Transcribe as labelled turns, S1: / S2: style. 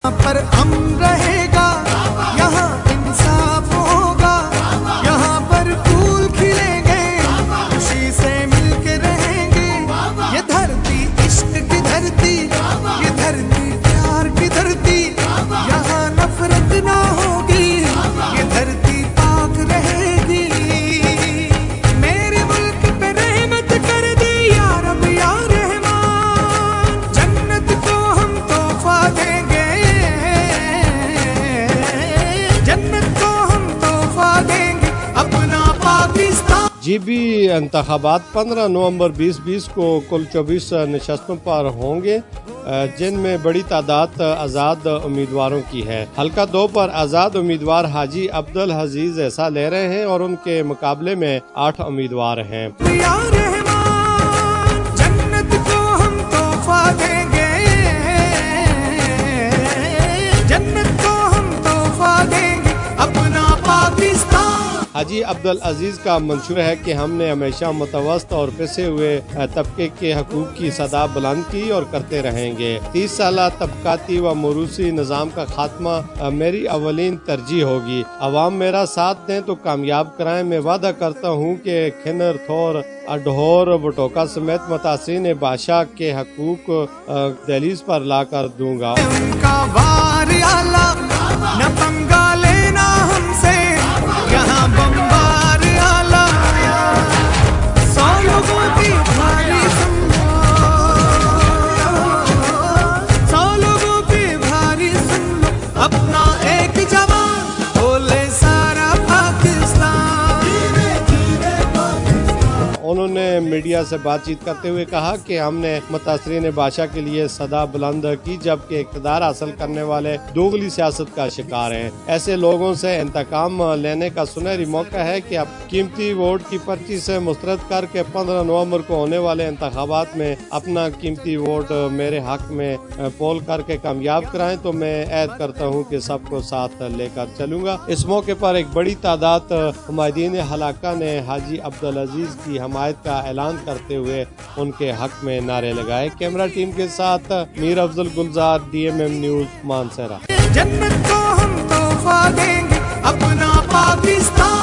S1: पर अमन रहेगा, यहाँ इंसाफ होगा, यहाँ पर फूल खिलेंगे, खुशी से मिलके रहेंगे। ये धरती इश्क की धरती, ये धरती प्यार की धरती, यहाँ नफरत ना होगी, ये धरती पाक रहेगी। मेरे मुल्क पे रहमत कर दे या रब या रहमान, जन्नत को हम तोहफा देंगे, जन्नत को हम तोहफा देंगे अपना पाकिस्तान।
S2: GB इंतखाबात 15 नवंबर 2020 को कुल 24 नशस्तों पर होंगे, जिनमें बड़ी तादाद आज़ाद उम्मीदवारों की है। हल्का 2 पर आज़ाद उम्मीदवार हाजी अब्दुल अजीज हिस्सा ले रहे हैं और उनके मुकाबले में 8 उम्मीदवार हैं।
S1: जन्नत को हम तोहफा देंगे, जन्नत को हम तोहफा देंगे अपना पाकिस्तान।
S2: हाजी अब्दुल अजीज का मंशूर है कि हमने हमेशा मुतवस्त और पिसे हुए तबके के हकूक की सदा बुलंद की और करते रहेंगे। 30 साल तबकाती व मोरूसी निज़ाम का खात्मा मेरी अवलीन तरजीह होगी। अवाम मेरा साथ दें तो कामयाब कराएं। मैं वादा करता हूँ कि खिनर, थोर, अडहोर, बटोका समेत मुतासिरीन बादशाह के हकूक दहलीज पर ला कर दूंगा।
S1: उनका वार आला, न पंगा लेना हमसे, यहाँ बम्बार आला, 100 लोगों की भारी सुन लो, 100 लोगों की भारी सुन लो, अपना एक जवान बोले सारा पाकिस्तान।
S2: उन्होंने मीडिया से बातचीत करते हुए कहा कि हमने मुतासरीन बादशाह के लिए सदा बुलंद की, जबकि इक़्तिदार हासिल करने वाले दोगली सियासत का शिकार हैं। ऐसे लोगों से इंतकाम लेने का सुनहरी मौका है कि अब कीमती वोट की पर्ची से मुस्तरद करके 15 नवंबर को होने वाले इंतखाबात में अपना कीमती वोट मेरे हक में पोल करके कामयाब कराएं। तो मैं ऐद करता हूँ कि सबको साथ लेकर चलूँगा। इस मौके पर एक बड़ी तादाद हुमायूदीन हलाका ने हाजी अब्दुल अजीज की हमायत का ऐलान करते हुए उनके हक में नारे लगाए। कैमरा टीम के साथ मीर अफजल गुलजार, DMM न्यूज, मानसरा।
S1: जन्नत को हम तोहफा देंगे अपना पाकिस्तान।